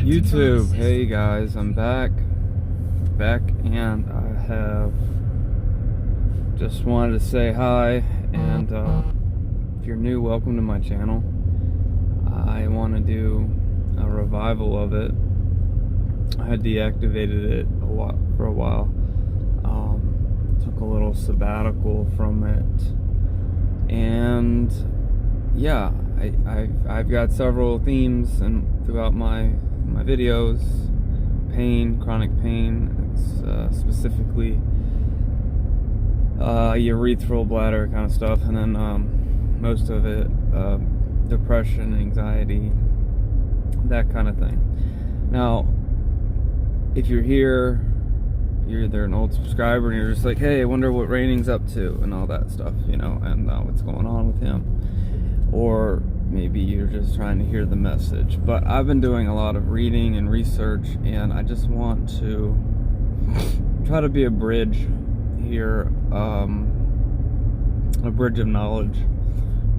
YouTube. Hey guys, I'm back, and I have just wanted to say hi. And if you're new, welcome to my channel. I want to do a revival of it. I had deactivated it for a while. Took a little sabbatical from it, and yeah, I've got several themes and throughout my videos. Pain, chronic pain, it's specifically urethral bladder kind of stuff, and then most of it depression, anxiety, that kind of thing. Now, if you're here, you're either an old subscriber and you're just like, hey, I wonder what Raining's up to and all that stuff, and what's going on with him. Or maybe you're just trying to hear the message. But I've been doing a lot of reading and research, and I just want to try to be a bridge here, a bridge of knowledge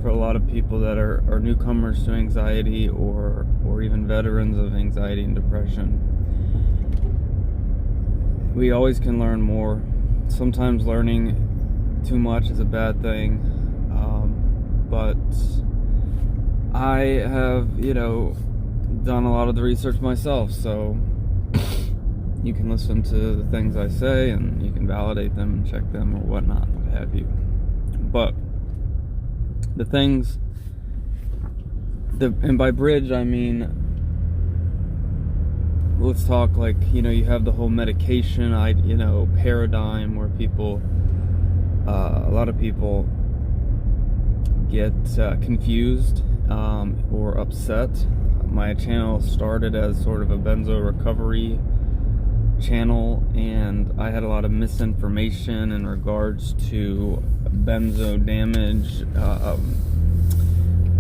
for a lot of people that are newcomers to anxiety, or even veterans of anxiety and depression. We always can learn more. Sometimes learning too much is a bad thing, but I have, done a lot of the research myself, so you can listen to the things I say and you can validate them and check them or whatnot, what have you. But the things, and by bridge I mean, let's talk like, you have the whole medication, paradigm where people, a lot of people get confused or upset. My channel started as sort of a benzo recovery channel, and I had a lot of misinformation in regards to benzo damage,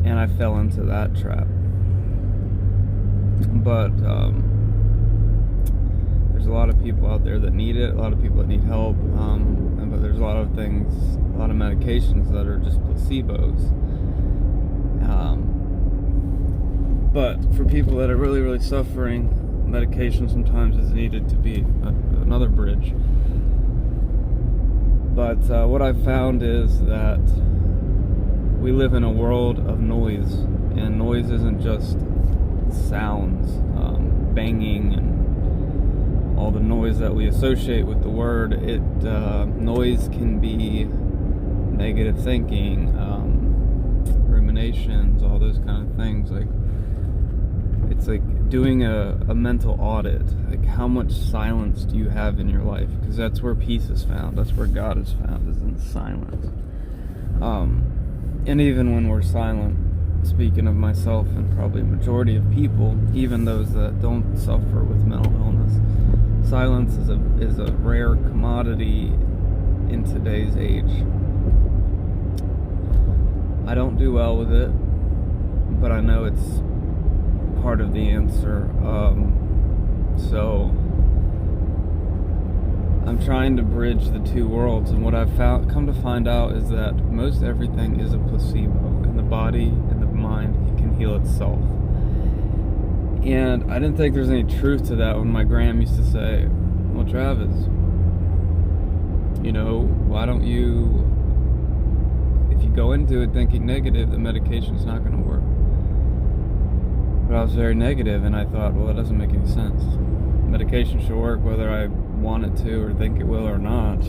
and I fell into that trap. But there's a lot of people out there that need it, a lot of people that need help, but there's a lot of things, a lot of medications that are just placebos. But for people that are really, really suffering, medication sometimes is needed to be another bridge. But what I've found is that we live in a world of noise, and noise isn't just sounds, banging and all the noise that we associate with the word. Noise can be negative thinking, ruminations, all those kind of things. Like, it's like doing a mental audit. Like, how much silence do you have in your life? Because that's where peace is found. That's where God is found, is in silence. And even when we're silent, speaking of myself and probably a majority of people, even those that don't suffer with mental illness, silence is a rare commodity in today's age. I don't do well with it, but I know it's part of the answer. So I'm trying to bridge the two worlds, and what I've come to find out is that most everything is a placebo, and the body and the mind can heal itself. And I didn't think there's any truth to that when my gram used to say, well, Travis, why don't you, if you go into it thinking negative, the medication's not going to work. But I was very negative, and I thought, well, that doesn't make any sense. Medication should work whether I want it to or think it will or not.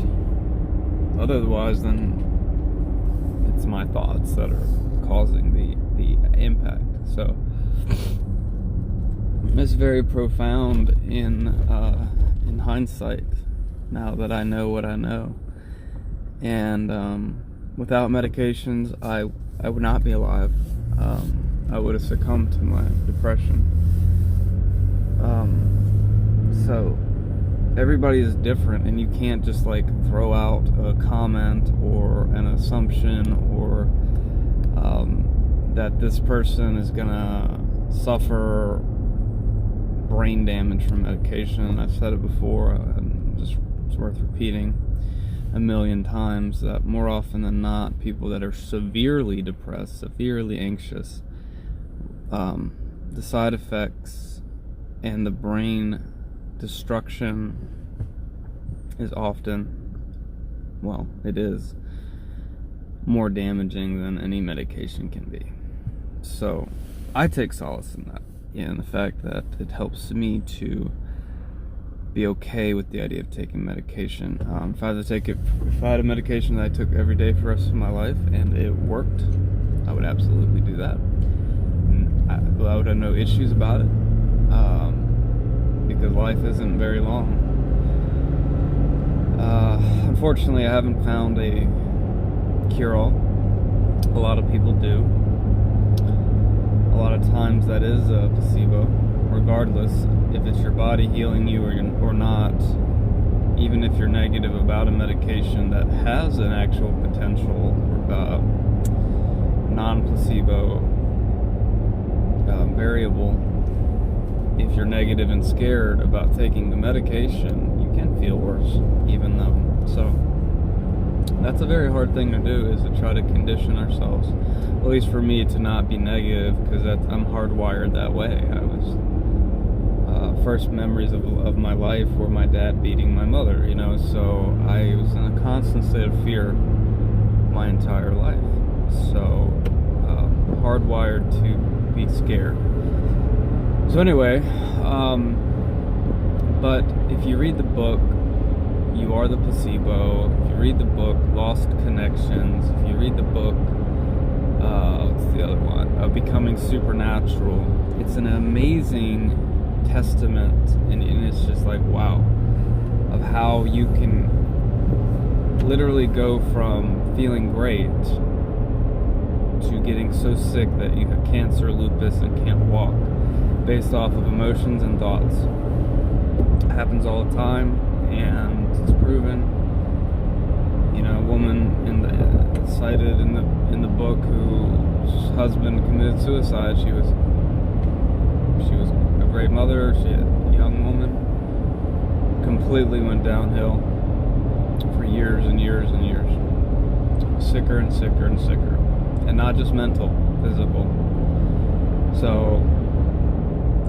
Otherwise, then it's my thoughts that are causing the impact. So it's very profound in hindsight, now that I know what I know. And without medications, I would not be alive. I would have succumbed to my depression. So everybody is different, and you can't just like throw out a comment or an assumption or that this person is gonna suffer brain damage from medication. I've said it before, and it's worth repeating a million times, that more often than not, people that are severely depressed, severely anxious, the side effects and the brain destruction is often, well, it is more damaging than any medication can be. So I take solace in that, and the fact that it helps me to be okay with the idea of taking medication. If I had a medication that I took every day for the rest of my life and it worked, I would absolutely do that. And I would have no issues about it, because life isn't very long. Unfortunately, I haven't found a cure-all. A lot of people do. A lot of times that is a placebo, regardless if it's your body healing you or not. Even if you're negative about a medication that has an actual potential non-placebo variable, if you're negative and scared about taking the medication, you can feel worse, even though. So that's a very hard thing to do, is to try to condition ourselves, at least for me, to not be negative, because I'm hardwired that way. I was first memories of my life were my dad beating my mother, so I was in a constant state of fear my entire life. So hardwired to be scared. So anyway, but if you read the book You Are the Placebo, if you read the book Lost Connections, if you read the book what's the other one, Becoming Supernatural, it's an amazing testament, and it's just like, wow, of how you can literally go from feeling great to getting so sick that you have cancer, lupus, and can't walk, based off of emotions and thoughts. It happens all the time, and it's proven. A woman cited in the book whose husband committed suicide. She was a great mother. She had a young woman. Completely went downhill for years and years and years. Sicker and sicker and sicker, and not just mental, physical. So,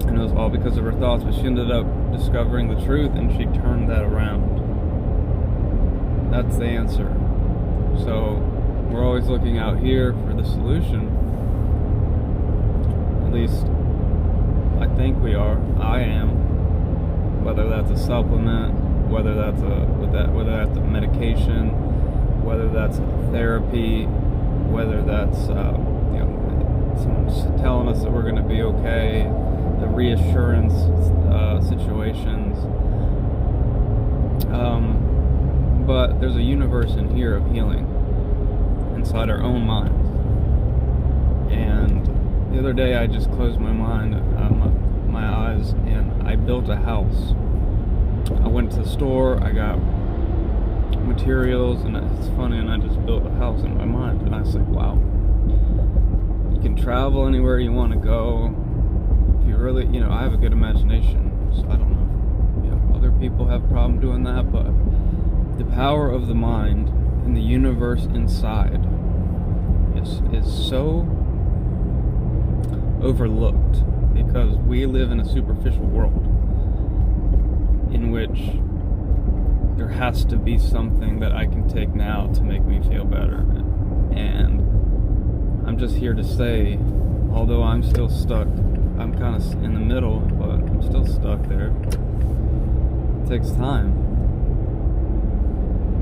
and it was all because of her thoughts, but she ended up discovering the truth, and she turned that around. That's the answer. So, we're always looking out here for the solution. At least, I think we are. I am. Whether that's a supplement, whether that's a medication, whether that's therapy, whether that's someone's telling us that we're going to be okay, the reassurance situations. But there's a universe in here of healing inside our own minds. And the other day I just closed my mind, my eyes, and I built a house. I went to the store, I got materials, and it's funny, and I just built a house in my mind. And I was like, wow, you can travel anywhere you want to go. If you really, I have a good imagination, so I don't know if other people have a problem doing that, but the power of the mind and the universe inside is so overlooked, because we live in a superficial world in which there has to be something that I can take now to make me feel better. And I'm just here to say, although I'm still stuck, I'm kind of in the middle, but I'm still stuck there. It takes time.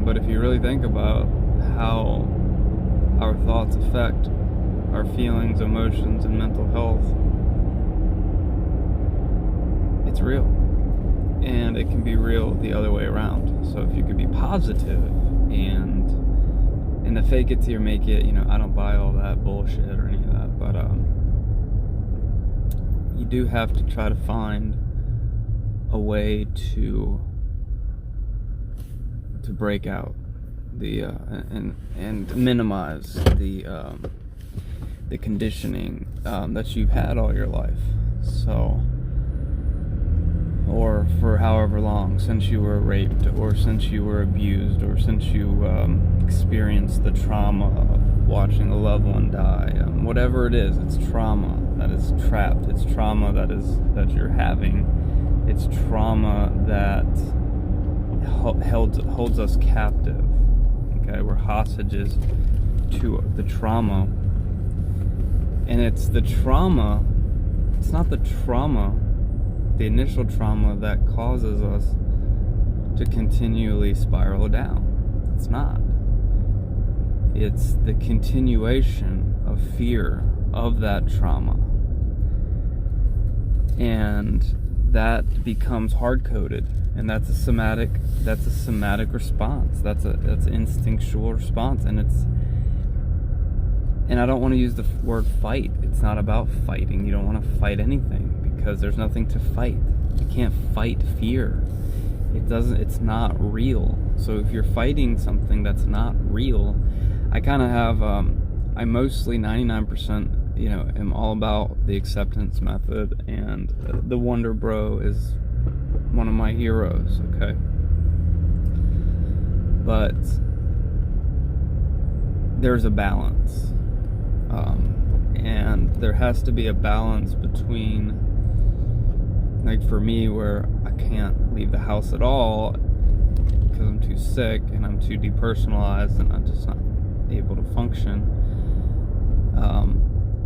But if you really think about how our thoughts affect our feelings, emotions, and mental health, it's real. And it can be real the other way around. So if you could be positive and the fake it till you make it, I don't buy all that bullshit or any of that, but you do have to try to find a way to break out the and minimize the conditioning that you've had all your life. So, or for however long, since you were raped, or since you were abused, or since you experienced the trauma of watching a loved one die, whatever it is, it's trauma that is trapped. It's trauma that you're having It's trauma that holds us captive. Okay, we're hostages to the trauma. And it's the trauma, it's not the trauma, the initial trauma that causes us to continually spiral down. It's not. It's the continuation of fear of that trauma. And that becomes hard-coded. And that's a somatic response. That's an instinctual response. And I don't want to use the word fight. It's not about fighting. You don't want to fight anything because there's nothing to fight. You can't fight fear. It's not real. So if you're fighting something that's not real, I kind of have, I mostly 99%, am all about the acceptance method, and the Wonder Bro is one of my heroes, okay? But there's a balance. And there has to be a balance between, like for me, where I can't leave the house at all because I'm too sick and I'm too depersonalized and I'm just not able to function,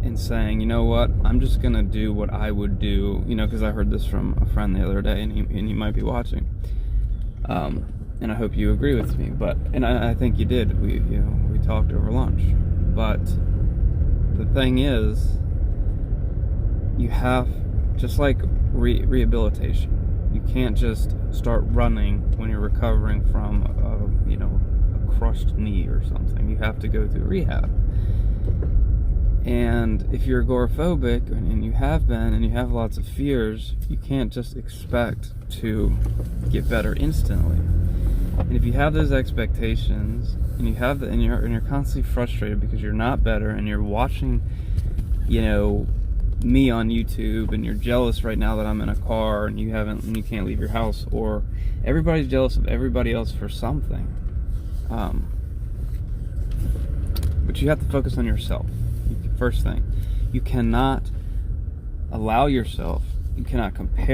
and saying, you know what, I'm just gonna do what I would do, because I heard this from a friend the other day, and he might be watching, and I hope you agree with me, and I think you did. We talked over lunch, but the thing is, you have, just like rehabilitation, you can't just start running when you're recovering from a crushed knee or something. You have to go through rehab. And if you're agoraphobic, and you have been, and you have lots of fears, you can't just expect to get better instantly. And if you have those expectations, and you're constantly frustrated because you're not better, and you're watching, me on YouTube, and you're jealous right now that I'm in a car and you can't leave your house, or everybody's jealous of everybody else for something. But you have to focus on yourself. First thing, you cannot compare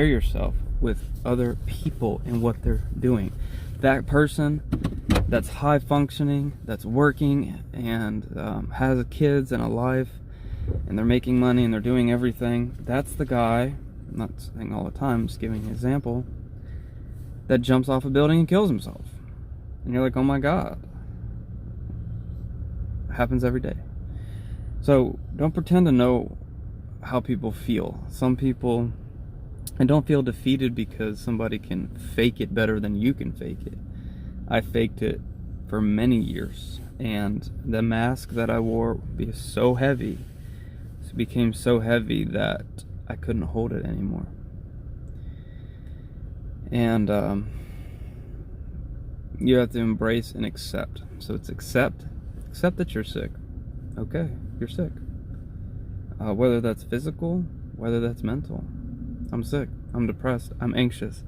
yourself with other people and what they're doing. That person that's high functioning, that's working, and has kids and a life, and they're making money and they're doing everything, that's the guy, I'm not saying all the time, I'm just giving an example, that jumps off a building and kills himself. And you're like, oh my God. It happens every day. So don't pretend to know how people feel. Some people, and don't feel defeated because somebody can fake it better than you can fake it. I faked it for many years, and the mask that I wore became so heavy that I couldn't hold it anymore. And you have to embrace and accept. So it's accept that you're sick. Okay, you're sick. Whether that's physical, whether that's mental. I'm sick, I'm depressed, I'm anxious.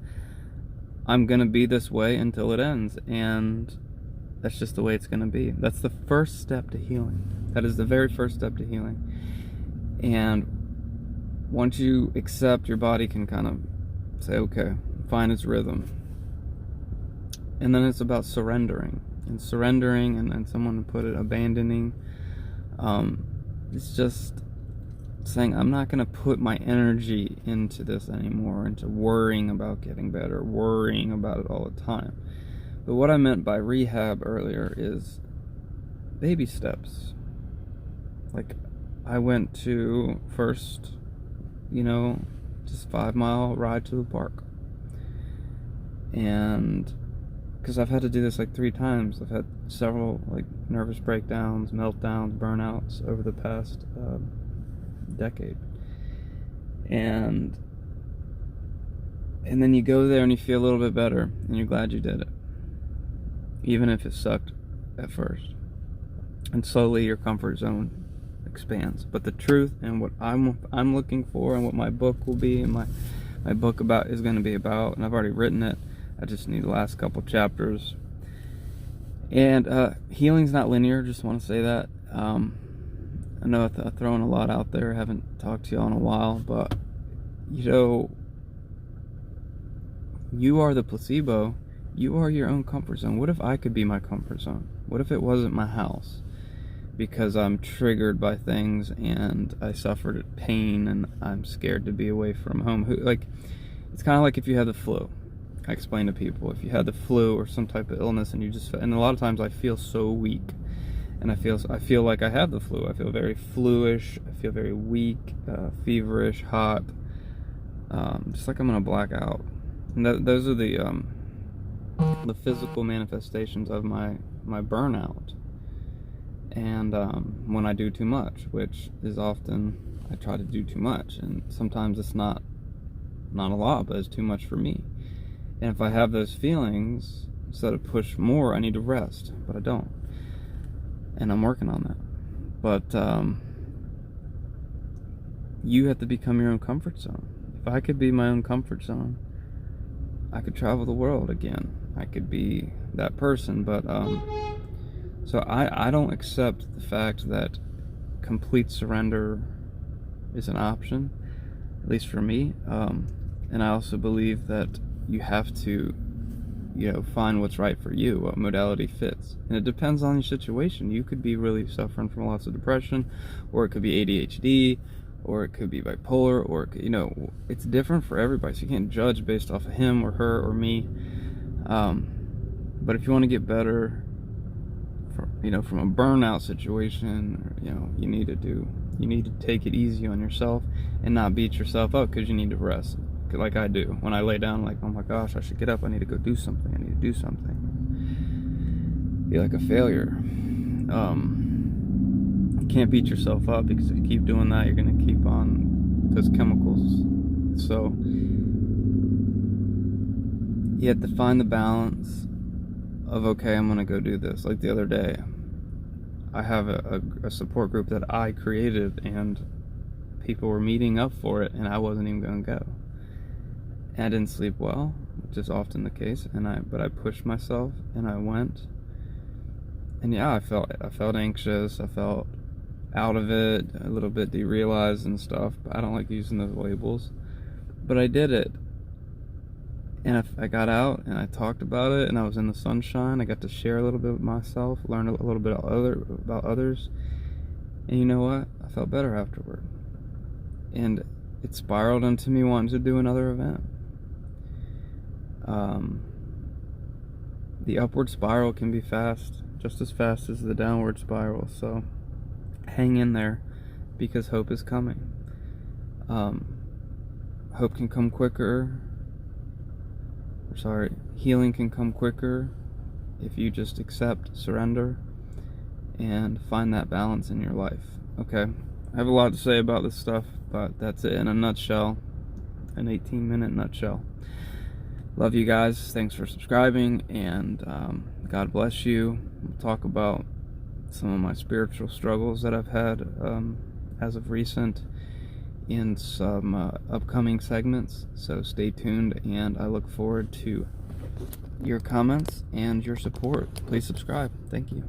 I'm gonna be this way until it ends, and that's just the way it's gonna be. That's the first step to healing. That is the very first step to healing. And once you accept, your body can kind of say, okay, find its rhythm. And then it's about surrendering. And someone put it, abandoning. It's just saying, I'm not going to put my energy into this anymore, into worrying about getting better, worrying about it all the time. But what I meant by rehab earlier is baby steps. Like, I went to first, just 5-mile ride to the park. And because I've had to do this like 3 times. I've had several like nervous breakdowns, meltdowns, burnouts over the past decade. And then you go there and you feel a little bit better, and you're glad you did it, even if it sucked at first. And slowly your comfort zone expands. But the truth and what I'm looking for, and what my book will be, and my book is going to be about, and I've already written it. I just need the last couple chapters. And healing's not linear, just want to say that. I know I've thrown a lot out there. I haven't talked to y'all in a while, but You are the placebo. You are your own comfort zone. What if I could be my comfort zone? What if it wasn't my house? Because I'm triggered by things and I suffered pain and I'm scared to be away from home. It's kind of like if you had the flu. I explain to people, if you had the flu or some type of illness and and a lot of times I feel so weak, and I feel like I have the flu. I feel very fluish. I feel very weak, feverish, hot, just like I'm gonna black out. And those are the physical manifestations of my burnout. And when I do too much, which is often I try to do too much, and sometimes it's not a lot, but it's too much for me. And if I have those feelings, instead of push more, I need to rest, but I don't. And I'm working on that. But you have to become your own comfort zone. If I could be my own comfort zone, I could travel the world again. I could be that person. But so I don't accept the fact that complete surrender is an option, at least for me. And I also believe that you have to, find what's right for you, what modality fits. And it depends on your situation. You could be really suffering from lots of depression, or it could be ADHD, or it could be bipolar, or it's different for everybody. So you can't judge based off of him or her or me. But if you want to get better, from a burnout situation, you need to take it easy on yourself and not beat yourself up because you need to rest. Like I do. When I lay down, like, oh my gosh, I should get up. I need to go do something. I need to do something. Be like a failure. You can't beat yourself up, because if you keep doing that, you're going to keep on those chemicals. So you have to find the balance of, okay, I'm going to go do this. Like the other day, I have a support group that I created, and people were meeting up for it, and I wasn't even going to go. And I didn't sleep well, which is often the case, but I pushed myself and I went. And yeah, I felt anxious, I felt out of it, a little bit derealized and stuff. But I don't like using those labels. But I did it. And I got out and I talked about it, and I was in the sunshine. I got to share a little bit with myself, learn a little bit about others. And you know what? I felt better afterward. And it spiraled into me wanting to do another event. The upward spiral can be fast, just as fast as the downward spiral. So hang in there, because hope is coming. Hope can come quicker. Healing can come quicker if you just accept, surrender, and find that balance in your life. Okay, I have a lot to say about this stuff, but that's it in a nutshell, an 18-minute nutshell. Love you guys. Thanks for subscribing, and God bless you. We'll talk about some of my spiritual struggles that I've had as of recent in some upcoming segments. So stay tuned, and I look forward to your comments and your support. Please subscribe. Thank you.